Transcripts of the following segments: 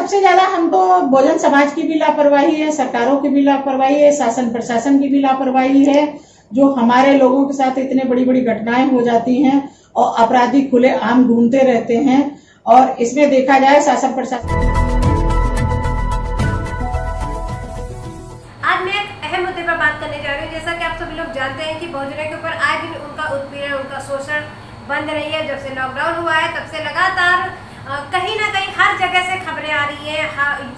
सबसे ज्यादा हमको बहुजन समाज की भी लापरवाही है, सरकारों की भी लापरवाही है, शासन प्रशासन की भी लापरवाही है, जो हमारे लोगों के साथ इतने बड़ी बड़ी घटनाएं हो जाती हैं और अपराधी खुले आम घूमते रहते हैं। और इसमें देखा जाए शासन प्रशासन। आज मैं एक अहम मुद्दे पर बात करने जा रही हूँ। जैसा कि आप सभी लोग जानते हैं कि बहुजनों के ऊपर आए दिन उनका उत्पीड़न, उनका शोषण बंद नहीं है। जब से लॉकडाउन हुआ है तब से लगातार कहीं ना कहीं हर जगह से खबरें आ रही हैं।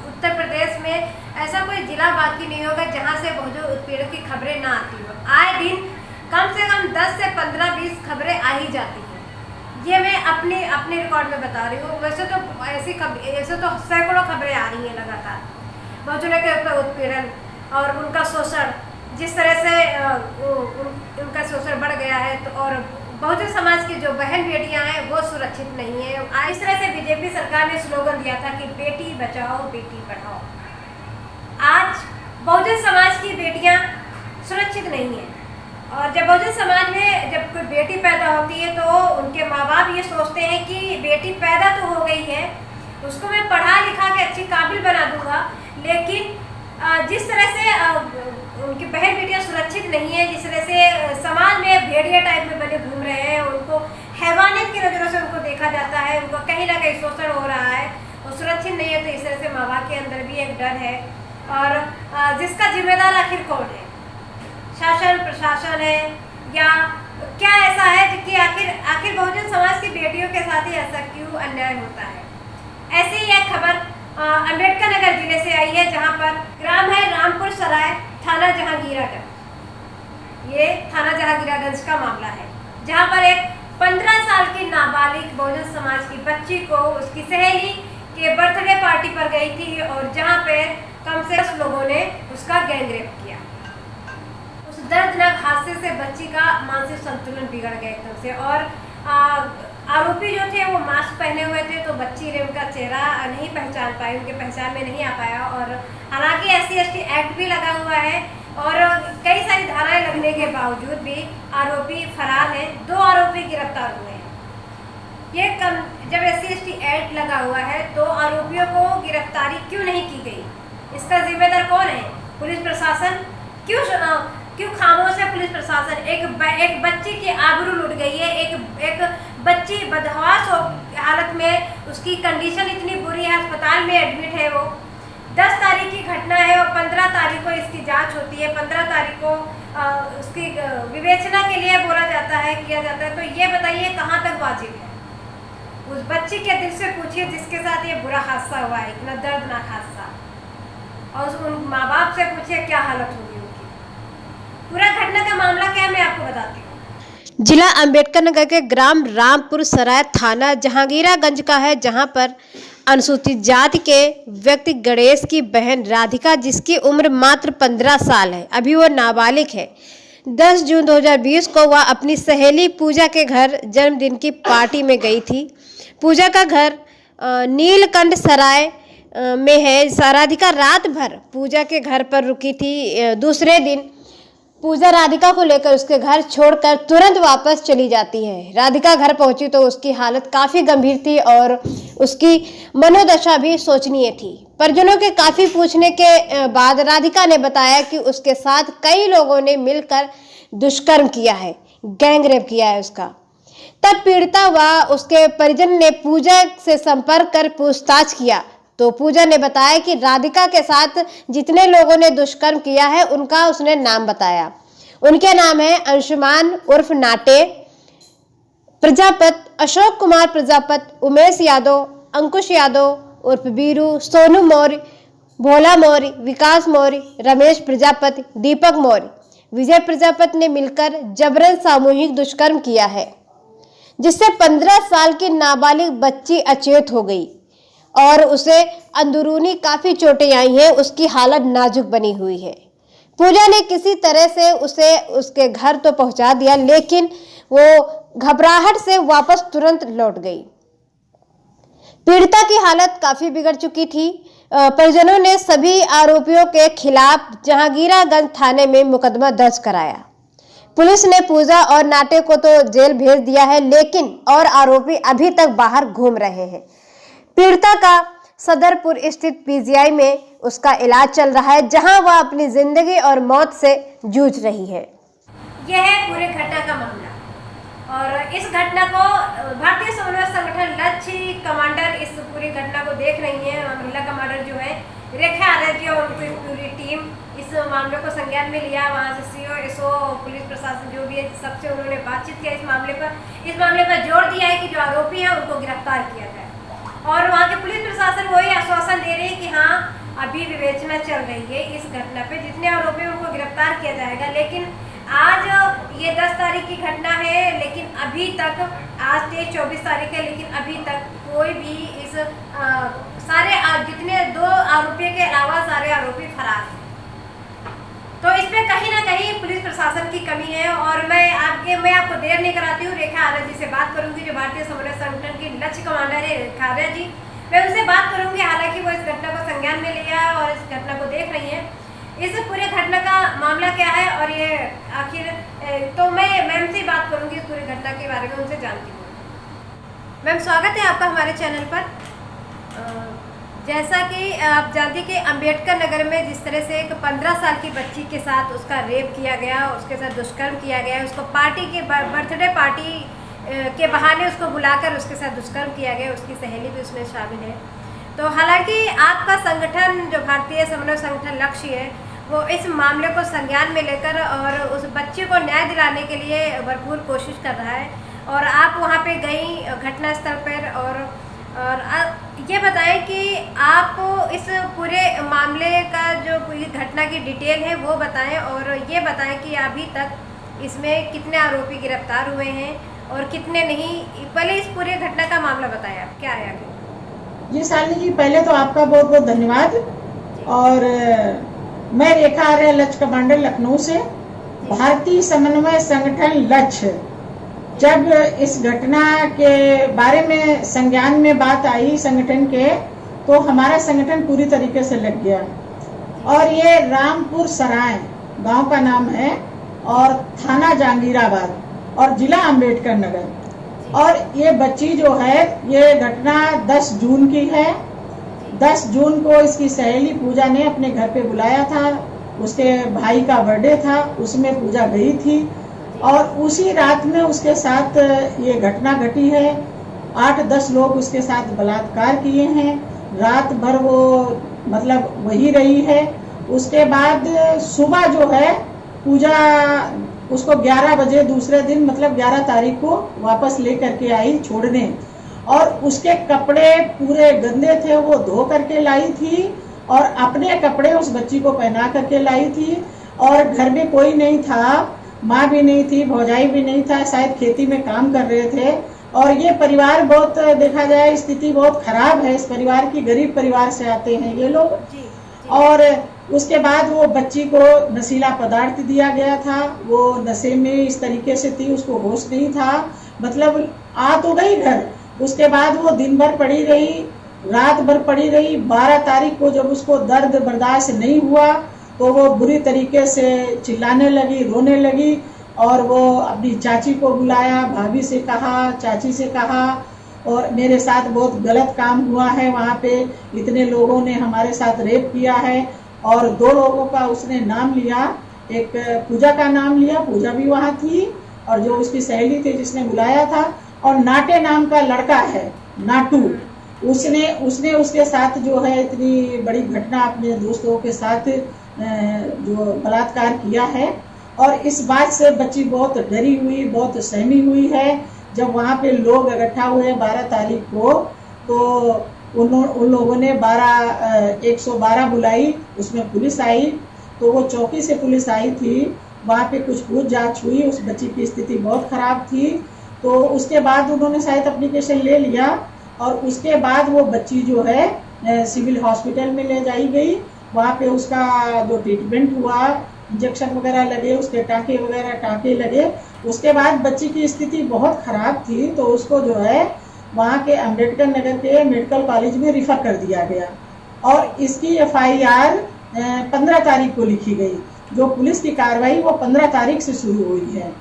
उत्तर प्रदेश में ऐसा कोई जिला बाकी नहीं होगा जहां से बहुजन उत्पीड़न की खबरें ना आती हो। आए दिन कम से कम 10 से 15-20 खबरें आ ही जाती हैं। ये मैं अपने रिकॉर्ड में बता रही हूँ। वैसे तो सैकड़ों खबरें आ रही हैं लगातार बहुजनों के ऊपर उत्पीड़न और उनका शोषण, जिस तरह से उनका शोषण बढ़ गया है। तो और बहुजन समाज की जो बहन बेटियां हैं वो सुरक्षित नहीं है। इस तरह से बीजेपी सरकार ने स्लोगन दिया था कि बेटी बचाओ बेटी पढ़ाओ। आज बहुजन समाज की बेटियां सुरक्षित नहीं है। और जब बहुजन समाज में जब कोई बेटी पैदा होती है तो उनके माँ बाप ये सोचते हैं कि बेटी पैदा तो हो गई है, उसको मैं पढ़ा लिखा के अच्छी काबिल बना दूंगा। लेकिन जिस तरह से उनकी बहन बेटियां सुरक्षित नहीं है, जिस तरह से समाज में भेड़िया टाइप में बने घूम रहे हैं, उनको हैवानियत की नज़रों से उनको देखा जाता है, उनको कहीं ना कहीं शोषण हो रहा है और सुरक्षित नहीं है। तो इस तरह से माँ बाप के अंदर भी एक डर है। और जिसका जिम्मेदार आखिर कौन है? शासन प्रशासन है या क्या ऐसा है कि आखिर बहुजन समाज की बेटियों के साथ ही ऐसा क्यों अन्याय होता है? ऐसी ही एक खबर अम्बेडकर नगर जिले से आई है, जहां पर ग्राम है रामपुर सराय, थाना जहांगीरागंज। ये थाना जहांगीरागंज का मामला है, जहां पर एक 15 साल की नाबालिग बहुजन समाज की बच्ची को उसकी सहेली के बर्थडे पार्टी पर गई थी और जहां पे कम से 10 लोगों ने उसका गैंगरेप किया। उस दर्दनाक हादसे से बच्ची का मानसिक संतुलन बिगड़ गया एकदम से। और आरोपी जो थे वो मास्क पहने हुए थे, तो बच्ची ने उनका चेहरा नहीं पहचान पाई, उनके पहचान में नहीं आ पाया। और हालांकि SC/ST एक्ट भी लगा हुआ है और कई सारी धाराएं लगने के बावजूद भी आरोपी फरार है। 2 आरोपी गिरफ्तार हुए हैं। जब SC/ST एक्ट लगा हुआ है तो आरोपियों को गिरफ्तारी क्यों नहीं की गई? इसका जिम्मेदार कौन है? पुलिस प्रशासन। क्यों खामोश है पुलिस प्रशासन? एक बच्ची की आबरू लूट गई है। एक बच्ची बदहवास हालत में, उसकी कंडीशन इतनी बुरी है, अस्पताल में एडमिट है। वो 10 तारीख की घटना है और 15 तारीख को इसकी जांच होती है। 15 तारीख को उसकी विवेचना के लिए बोला जाता है, किया जाता है। तो ये बताइए कहाँ तक वाजिब है? उस बच्ची के दिल से पूछिए जिसके साथ ये बुरा हादसा हुआ है, इतना दर्दनाक हादसा, और उन माँ बाप से पूछिए क्या हालत होगी उनकी। पूरा घटना का मामला क्या है मैं आपको बताती हूँ। जिला अम्बेडकर नगर के ग्राम रामपुर सराय, थाना जहांगीरागंज का है, जहां पर अनुसूचित जाति के व्यक्ति गणेश की बहन राधिका, जिसकी उम्र मात्र 15 साल है, अभी वो नाबालिग है, 10 जून 2020 को वह अपनी सहेली पूजा के घर जन्मदिन की पार्टी में गई थी। पूजा का घर नीलकंठ सराय में है। राधिका रात भर पूजा के घर पर रुकी थी। दूसरे दिन पूजा राधिका को लेकर उसके घर छोड़कर तुरंत वापस चली जाती है। राधिका घर पहुंची तो उसकी हालत काफ़ी गंभीर थी और उसकी मनोदशा भी शोचनीय थी। परिजनों के काफ़ी पूछने के बाद राधिका ने बताया कि उसके साथ कई लोगों ने मिलकर दुष्कर्म किया है, गैंगरेप किया है उसका। तब पीड़िता व उसके परिजन ने पूजा से संपर्क कर पूछताछ किया तो पूजा ने बताया कि राधिका के साथ जितने लोगों ने दुष्कर्म किया है उनका उसने नाम बताया। उनके नाम है अंशुमान उर्फ नाटे, प्रजापत, अशोक कुमार प्रजापत, उमेश यादव, अंकुश यादव उर्फ बीरू, सोनू मौर्य, भोला मौर्य, विकास मौर्य, रमेश प्रजापति, दीपक मौर्य, विजय प्रजापति ने मिलकर जबरन सामूहिक दुष्कर्म किया है, जिससे 15 साल की नाबालिग बच्ची अचेत हो गई और उसे अंदरूनी काफी चोटें आई हैं। उसकी हालत नाजुक बनी हुई है। पूजा ने किसी तरह से उसे उसके घर तो पहुंचा दिया, लेकिन वो घबराहट से वापस तुरंत लौट गई। पीड़िता की हालत काफी बिगड़ चुकी थी। परिजनों ने सभी आरोपियों के खिलाफ जहांगीरागंज थाने में मुकदमा दर्ज कराया। पुलिस ने पूजा और नाटे को तो जेल भेज दिया है, लेकिन और आरोपी अभी तक बाहर घूम रहे हैं। पीड़िता का सदरपुर स्थित पीजीआई में उसका इलाज चल रहा है, जहां वह अपनी जिंदगी और मौत से जूझ रही है। यह है पूरे घटना का मामला और इस घटना को भारतीय समन्वय संगठन लक्ष्य कमांडर इस पूरी घटना को देख रही है। महिला कमांडर जो है रेखा आर्य जी और उनकी पूरी टीम इस मामले को संज्ञान में लिया। वहाँ से सीओ, एसओ, पुलिस प्रशासन जो भी है सबसे उन्होंने बातचीत किया इस मामले पर जोर दिया है कि जो आरोपी हैं उनको गिरफ्तार किया जाए। और वहाँ के पुलिस प्रशासन वही आश्वासन दे रहे हैं कि हाँ अभी विवेचना चल रही है इस घटना पे, जितने आरोपी हैं उनको गिरफ्तार किया जाएगा। लेकिन आज ये 10 तारीख की घटना है, लेकिन अभी तक आज 24 तारीख है, लेकिन अभी तक कोई भी इस सारे जितने 2 आरोपियों के अलावा सारे आरोपी फरार हैं। तो इसमें कहीं ना कहीं पुलिस प्रशासन की कमी है। और मैं आपको देर नहीं कराती हूँ, रेखा आर्य जी से बात करूंगी जो भारतीय समन्वय संगठन की लक्ष्य कमांडर है रेखा आर्य जी। मैं उनसे बात करूंगी, हालांकि वो इस घटना को संज्ञान में लिया है और इस घटना को देख रही है। इस पूरे घटना का मामला क्या है और ये आखिर तो मैं मैम से बात करूंगी इस पूरी घटना के बारे में, उनसे जानती हूँ। मैम स्वागत है आपका हमारे चैनल पर। जैसा कि आप जानती कि अंबेडकर नगर में जिस तरह से एक 15 साल की बच्ची के साथ उसका रेप किया गया, उसके साथ दुष्कर्म किया गया, उसको पार्टी के बर्थडे पार्टी के बहाने उसको बुलाकर उसके साथ दुष्कर्म किया गया, उसकी सहेली भी उसमें शामिल है। तो हालांकि आपका संगठन जो भारतीय समन्वय संगठन लक्ष्य है वो इस मामले को संज्ञान में लेकर और उस बच्चे को न्याय दिलाने के लिए भरपूर कोशिश कर रहा है। और आप वहाँ पे गई घटना स्थल पर और ये बताएं कि आप इस पूरे मामले का जो पूरी घटना की डिटेल है वो बताएं और ये बताएं कि अभी तक इसमें कितने आरोपी गिरफ्तार हुए हैं और कितने नहीं। पहले इस पूरे घटना का मामला बताएं, आप क्या है आगे। जी शालिनी जी, पहले तो आपका बहुत बहुत धन्यवाद। और मैं रेखा आर्य लक्ष्य कमांडर लखनऊ से, भारतीय समन्वय संगठन लक्ष्य। जब इस घटना के बारे में संज्ञान में बात आई संगठन के, तो हमारा संगठन पूरी तरीके से लग गया। और ये रामपुर सराय गांव का नाम है और थाना जहांगीराबाद और जिला अंबेडकर नगर। और ये बच्ची जो है, ये घटना 10 जून की है। 10 जून को इसकी सहेली पूजा ने अपने घर पे बुलाया था, उसके भाई का बर्थडे था, उसमें पूजा गई थी और उसी रात में उसके साथ ये घटना घटी है। 8-10 लोग उसके साथ बलात्कार किए हैं। रात भर वो मतलब वही रही है। उसके बाद सुबह जो है पूजा उसको 11 बजे दूसरे दिन मतलब 11 तारीख को वापस लेकर के आई छोड़ने, और उसके कपड़े पूरे गंदे थे, वो धो करके लाई थी और अपने कपड़े उस बच्ची को पहना करके लाई थी। और घर में कोई नहीं था, माँ भी नहीं थी, भौजाई भी नहीं था, शायद खेती में काम कर रहे थे। और ये परिवार बहुत, देखा जाए स्थिति बहुत खराब है इस परिवार की, गरीब परिवार से आते हैं ये लोग। और उसके बाद वो बच्ची को नशीला पदार्थ दिया गया था, वो नशे में इस तरीके से थी, उसको होश नहीं था, मतलब आ तो गई घर। उसके बाद वो दिन भर पड़ी रही, रात भर पड़ी रही। 12 तारीख को जब उसको दर्द बर्दाश्त नहीं हुआ तो वो बुरी तरीके से चिल्लाने लगी, रोने लगी और वो अपनी चाची को बुलाया, भाभी से कहा, चाची से कहा और मेरे साथ बहुत गलत काम हुआ है, वहाँ पे इतने लोगों ने हमारे साथ रेप किया है। और 2 लोगों का उसने नाम लिया, एक पूजा का नाम लिया, पूजा भी वहाँ थी और जो उसकी सहेली थी जिसने बुलाया था, और नाटे नाम का लड़का है नाटू, उसने उसके साथ जो है इतनी बड़ी घटना अपने दोस्तों के साथ जो बलात्कार किया है। और इस बात से बच्ची बहुत डरी हुई, बहुत सहमी हुई है। जब वहाँ पे लोग इकट्ठा हुए 12 तारीख को, तो उन लोगों ने 112 बुलाई, उसमें पुलिस आई। तो वो चौकी से पुलिस आई थी, वहाँ पे कुछ पूछ जांच हुई, उस बच्ची की स्थिति बहुत खराब थी। तो उसके बाद उन्होंने शायद एप्लीकेशन ले लिया और उसके बाद वो बच्ची जो है सिविल हॉस्पिटल में ले जाई गई। वहाँ पे उसका जो ट्रीटमेंट हुआ, इंजेक्शन वगैरह लगे, उसके टाँके लगे। उसके बाद बच्ची की स्थिति बहुत खराब थी, तो उसको जो है वहाँ के अंबेडकर नगर के मेडिकल कॉलेज में रिफर कर दिया गया और इसकी FIR 15 तारीख को लिखी गई। जो पुलिस की कार्रवाई वो 15 तारीख से शुरू हुई है।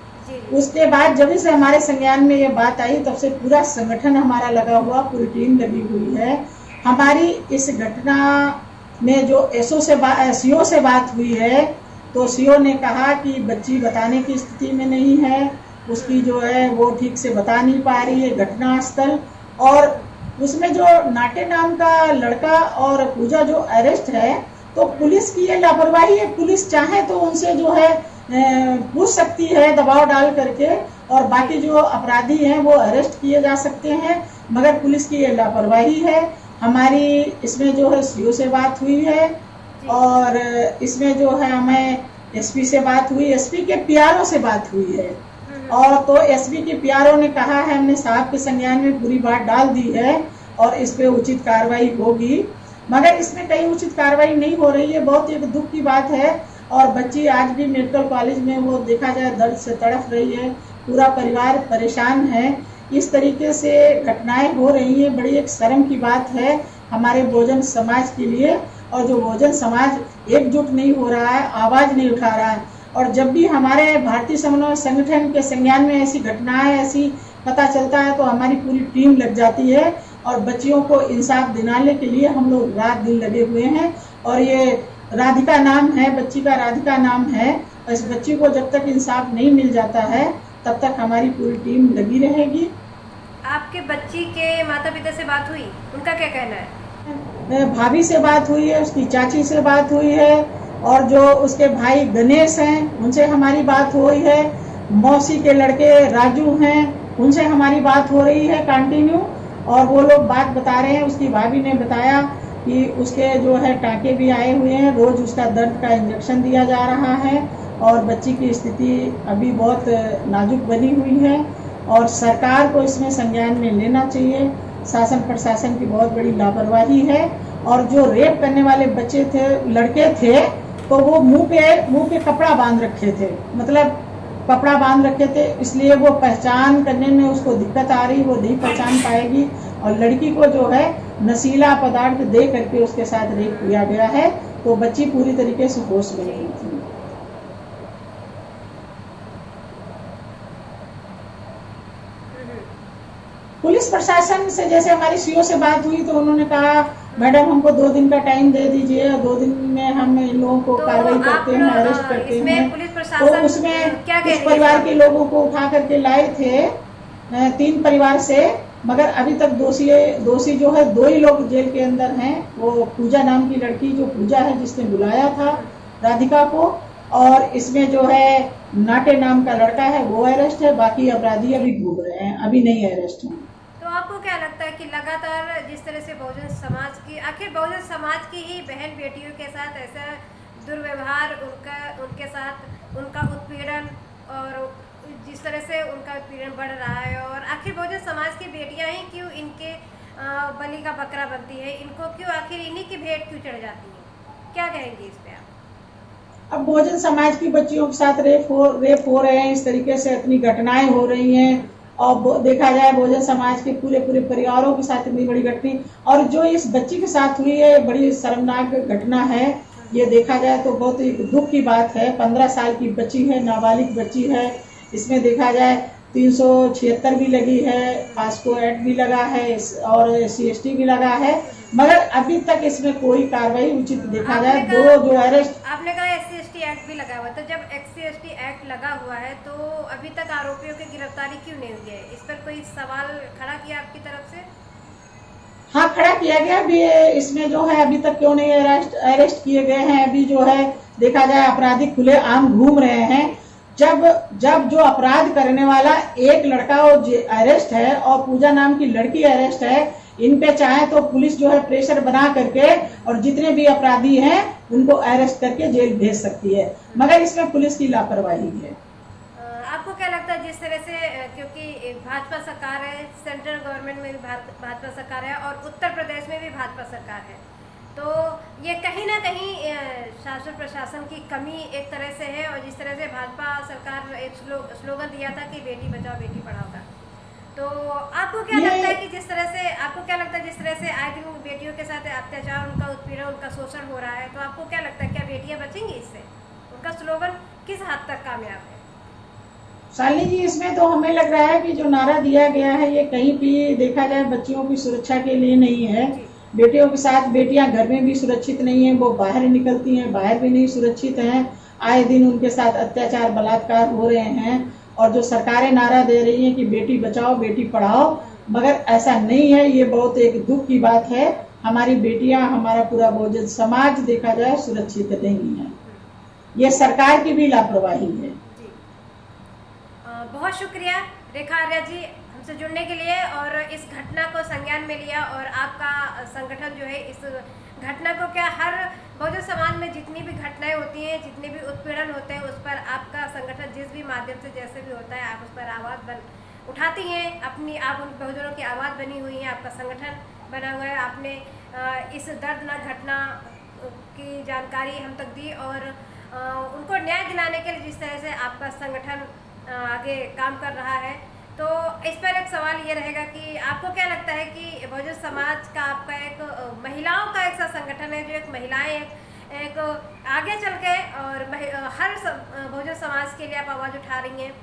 उसके बाद जब से हमारे संज्ञान में ये बात आई, तब से पूरा संगठन हमारा लगा हुआ, पूरी टीम लगी हुई है हमारी इस घटना में जो सीओ से बात हुई है, तो सीओ ने कहा कि बच्ची बताने की स्थिति में नहीं है, उसकी जो है वो ठीक से बता नहीं पा रही है घटना स्थल। और उसमें जो नाटे नाम का लड़का और पूजा जो अरेस्ट है, तो पुलिस की ये लापरवाही है। पुलिस चाहे तो उनसे जो है पूछ सकती है दबाव डाल करके, और बाकी जो अपराधी हैं वो अरेस्ट किए जा सकते हैं, मगर पुलिस की ये लापरवाही है। हमारी इसमें जो है सीओ से बात हुई है, और इसमें जो है हमें एसपी से बात हुई, एसपी के पीआरओ से बात हुई है। और तो एसपी के पीआरओ ने कहा है हमने साहब के संज्ञान में पूरी बात डाल दी है और इस पे उचित कार्रवाई होगी, मगर इसमें कहीं उचित कार्रवाई नहीं हो रही है। बहुत एक दुख की बात है। और बच्ची आज भी मेडिकल कॉलेज में वो देखा जाए दर्द से तड़फ रही है, पूरा परिवार परेशान है। इस तरीके से घटनाएं हो रही है, बड़ी एक शर्म की बात है हमारे बहुजन समाज के लिए। और जो बहुजन समाज एकजुट नहीं हो रहा है, आवाज नहीं उठा रहा है। और जब भी हमारे भारतीय समन्वय संगठन के संज्ञान में ऐसी घटनाएं ऐसी पता चलता है, तो हमारी पूरी टीम लग जाती है और बच्चियों को इंसाफ दिलाने के लिए हम लोग रात दिन लगे हुए हैं। और ये राधिका नाम है, बच्ची का राधिका नाम है। और इस बच्ची को जब तक इंसाफ नहीं मिल जाता है, तब तक हमारी पूरी टीम लगी रहेगी। आपके बच्ची के माता पिता से बात हुई, उनका क्या कहना है? भाभी से बात हुई है, उसकी चाची से बात हुई है, और जो उसके भाई गणेश हैं उनसे हमारी बात हो रही है। मौसी के लड़के राजू हैं, उनसे हमारी बात हो रही है कंटिन्यू, और वो लोग बात बता रहे हैं। उसकी भाभी ने बताया कि उसके जो है टाँके भी आए हुए हैं, रोज उसका दर्द का इंजेक्शन दिया जा रहा है, और बच्ची की स्थिति अभी बहुत नाजुक बनी हुई है। और सरकार को इसमें संज्ञान में लेना चाहिए। शासन प्रशासन की बहुत बड़ी लापरवाही है। और जो रेप करने वाले बच्चे थे, लड़के थे, तो वो मुंह पे कपड़ा बांध रखे थे, मतलब कपड़ा बांध रखे थे, इसलिए वो पहचान करने में उसको दिक्कत आ रही, वो नहीं पहचान पाएगी। और लड़की को जो है नशीला पदार्थ दे करके उसके साथ रेप किया गया है, तो बच्ची पूरी तरीके से होश में नहीं थी। पुलिस प्रशासन से जैसे हमारी सीओ से बात हुई, तो उन्होंने कहा मैडम हमको 2 दिन का टाइम दे दीजिए, 2 दिन में हम इन लोगों को कार्रवाई करते हैं, अरेस्ट करते हैं। तो उसमें उस परिवार के लोगों को उठा करके लाए थे 3 परिवार से, मगर अभी तक दोषी जो है 2 ही लोग जेल के अंदर हैं। वो पूजा नाम की लड़की, जो पूजा है जिसने बुलाया था राधिका को, और इसमें जो है नाटे नाम का लड़का है वो अरेस्ट है। बाकी अपराधी अभी घूम रहे हैं, अभी नहीं अरेस्ट हैं। तो आपको क्या लगता है कि लगातार जिस तरह से बहुजन समाज की, आखिर बहुजन समाज की ही बहन बेटियों के साथ ऐसा दुर्व्यवहार, उनके साथ उनका उत्पीड़न, और जिस तरह से उनका उत्पीड़न बढ़ रहा है, और आखिर बहुजन समाज की बेटियां ही क्यों इनके बलि का बकरा बनती है, इनको क्यों आखिर इन्हीं की भेंट क्यों चढ़ जाती है? क्या कहेंगे इस पे आप? अब बहुजन समाज की बच्चियों के साथ रेप हो रहे हैं, इस तरीके से इतनी घटनाएं हो रही हैं। और देखा जाए बहुजन समाज के पूरे परिवारों के साथ इतनी बड़ी घटना, और जो इस बच्ची के साथ हुई है बड़ी शर्मनाक घटना है। ये देखा जाए तो बहुत ही दुख की बात है। 15 साल की बच्ची है, नाबालिग बच्ची है। इसमें देखा जाए 376 भी लगी है, पास्को एक्ट भी लगा है, और SC/ST भी लगा है, मगर अभी तक इसमें कोई कार्रवाई उचित देखा जाए। 2 जो अरेस्ट, आपने कहा SC/ST एक्ट भी लगा हुआ, तो जब SC/ST एक्ट लगा हुआ है तो अभी तक आरोपियों की गिरफ्तारी क्यों नहीं हुई है? इस पर कोई सवाल खड़ा किया आपकी तरफ से? हाँ, खड़ा किया गया भी। इसमें जो है अभी तक क्यों नहीं अरेस्ट किए गए हैं? अभी जो है देखा जाए अपराधी खुले आम घूम रहे हैं। जब जो अपराध करने वाला एक लड़का अरेस्ट है और पूजा नाम की लड़की अरेस्ट है, इन पे चाहे तो पुलिस जो है प्रेशर बना करके और जितने भी अपराधी हैं उनको अरेस्ट करके जेल भेज सकती है, मगर इसमें पुलिस की लापरवाही है। आपको क्या लगता है जिस तरह से, क्योंकि भाजपा सरकार है, सेंट्रल गवर्नमेंट में भी भाजपा सरकार है और उत्तर प्रदेश में भी भाजपा सरकार है, तो ये कहीं ना कहीं शासन प्रशासन की कमी एक तरह से है। और जिस तरह से भाजपा सरकार एक स्लोगन दिया था कि बेटी बचाओ बेटी पढ़ाओ का, तो आपको क्या लगता है कि जिस तरह से आए दिन बेटियों के साथ अत्याचार, उनका उत्पीड़न, उनका शोषण हो रहा है, तो आपको क्या लगता है क्या बेटियां बचेंगी इससे? उनका स्लोगन किस हद तक कामयाब है? शालिनी जी, इसमें तो हमें लग रहा है कि जो नारा दिया गया है ये कहीं भी देखा जाए बच्चियों की सुरक्षा के लिए नहीं है। बेटियों के साथ बेटियां घर में भी सुरक्षित नहीं है, वो बाहर निकलती हैं, बाहर भी नहीं सुरक्षित हैं। आए दिन उनके साथ अत्याचार बलात्कार हो रहे हैं। और जो सरकारें नारा दे रही हैं कि बेटी बचाओ बेटी पढ़ाओ, मगर ऐसा नहीं है। ये बहुत एक दुख की बात है। हमारी बेटियां, हमारा पूरा बहुजन समाज देखा जाए सुरक्षित नहीं है। ये सरकार की भी लापरवाही है। बहुत शुक्रिया रेखा आर्या जी हमसे जुड़ने के लिए और इस घटना को संज्ञान में लिया। और आपका संगठन जो है इस घटना को क्या, हर बहुजन समाज में जितनी भी घटनाएं होती हैं, जितने भी उत्पीड़न होते हैं, उस पर आपका संगठन जिस भी माध्यम से जैसे भी होता है आप उस पर आवाज़ उठाती हैं अपनी। आप उन बहुजनों की आवाज़ बनी हुई है, आपका संगठन बना हुआ है। आपने इस दर्दनाक घटना की जानकारी हम तक दी और उनको न्याय दिलाने के लिए जिस तरह से आपका संगठन आगे काम कर रहा है। तो इस पर एक सवाल ये रहेगा कि आपको क्या लगता है कि बहुजन समाज का आपका एक महिलाओं का ऐसा संगठन है जो एक महिलाएं एक आगे चल के और हर बहुजन समाज के लिए आप आवाज़ उठा रही हैं।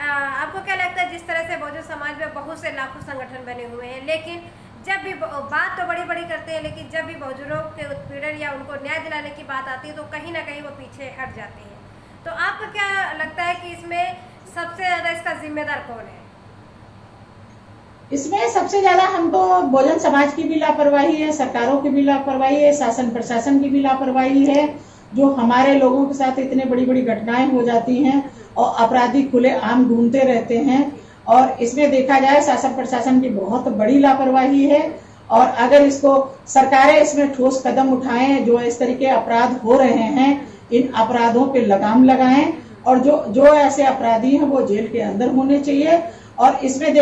आपको क्या लगता है जिस तरह से बहुजन समाज में बहुत से लाखों संगठन बने हुए हैं, लेकिन जब भी बात तो बड़ी बड़ी करते हैं, लेकिन जब भी बहुजनों के उत्पीड़न या उनको न्याय दिलाने की बात आती है तो कहीं ना कहीं वो पीछे हट जाते हैं। तो आपको क्या लगता है कि इसमें सबसे ज़्यादा इसका जिम्मेदार कौन है? इसमें सबसे ज्यादा हमको बहुजन समाज की भी लापरवाही है, सरकारों की भी लापरवाही है, शासन प्रशासन की भी लापरवाही है। जो हमारे लोगों के साथ इतने बड़ी बड़ी घटनाएं हो जाती हैं और अपराधी खुले आम घूमते रहते हैं। और इसमें देखा जाए शासन प्रशासन की बहुत बड़ी लापरवाही है। और अगर इसको सरकारें इसमें ठोस कदम उठाएं, जो इस तरीके अपराध हो रहे हैं इन अपराधों पे लगाम लगाएं और जो ऐसे अपराधी हैं वो जेल के अंदर होने चाहिए। और इसमें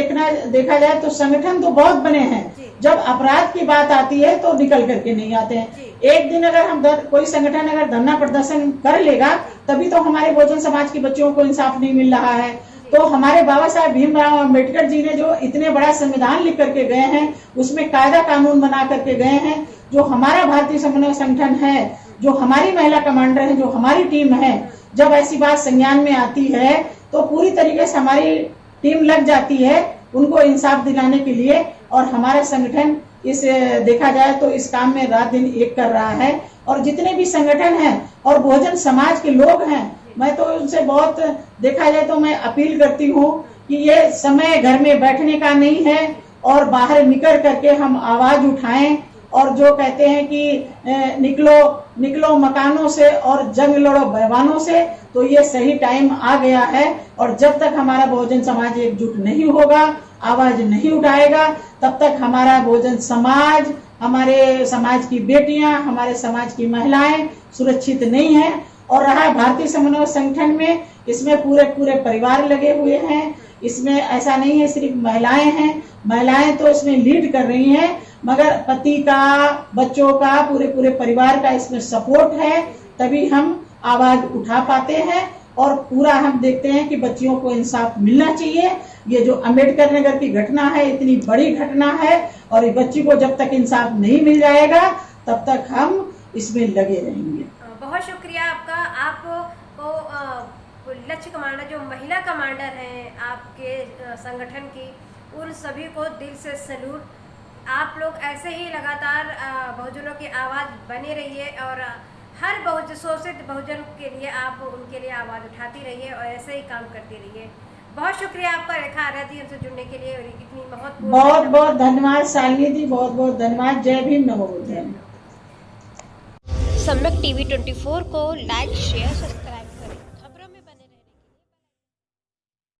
देखा जाए तो संगठन तो बहुत बने हैं, जब अपराध की बात आती है तो निकल करके नहीं आते हैं। एक दिन अगर हम कोई संगठन अगर धरना प्रदर्शन कर लेगा तभी तो हमारे बहुजन समाज के बच्चों को इंसाफ नहीं मिल रहा है। तो हमारे बाबा साहब भीमराव अम्बेडकर जी ने जो इतने बड़ा संविधान लिख करके गए हैं, उसमें कायदा कानून बना करके गए हैं। जो हमारा भारतीय समन्वय संगठन है, जो हमारी महिला कमांडर है, जो हमारी टीम है, जब ऐसी बात संज्ञान में आती है तो पूरी तरीके से हमारी टीम लग जाती है उनको इंसाफ दिलाने के लिए। और हमारा संगठन इस देखा जाए तो इस काम में रात दिन एक कर रहा है। और जितने भी संगठन हैं और बहुजन समाज के लोग हैं, मैं तो उनसे बहुत देखा जाए तो मैं अपील करती हूँ कि ये समय घर में बैठने का नहीं है और बाहर निकल करके हम आवाज उठाएं। और जो कहते हैं कि निकलो मकानों से और जंग लड़ो बहवानों से, तो ये सही टाइम आ गया है। और जब तक हमारा बहुजन समाज एकजुट नहीं होगा, आवाज नहीं उठाएगा, तब तक हमारा बहुजन समाज, हमारे समाज की बेटियां, हमारे समाज की महिलाएं सुरक्षित नहीं है। और रहा भारतीय समन्वय संगठन में, इसमें पूरे परिवार लगे हुए हैं। इसमें ऐसा नहीं है सिर्फ महिलाएं हैं, महिलाएं तो इसमें लीड कर रही हैं, मगर पति का, बच्चों का, पूरे परिवार का इसमें सपोर्ट है, तभी हम आवाज उठा पाते हैं। और पूरा हम देखते हैं कि बच्चियों को इंसाफ मिलना चाहिए। ये जो अम्बेडकर नगर की घटना है इतनी बड़ी घटना है और इस बच्ची को जब तक इंसाफ नहीं मिल जाएगा तब तक हम इसमें लगे रहेंगे। बहुत शुक्रिया आपका। आपको लक्ष्य कमांडर, जो महिला कमांडर हैं आपके संगठन की, उन सभी को दिल से सैल्यूट। आप लोग ऐसे ही लगातार बहुजनों की आवाज़ बने रहिए और हर शोषित बहुजन के लिए आप उनके लिए आवाज़ उठाती रहिए और ऐसे ही काम करती रहिए। बहुत शुक्रिया आपका रेखा आर्या जी हमसे जुड़ने के लिए और इतनी बहुत धन्यवाद शालिनी जी, बहुत धन्यवाद। जय भीम, नमो बुद्धाय। सम्यक टीवी 24 को लाइक, शेयर, सब्सक्राइब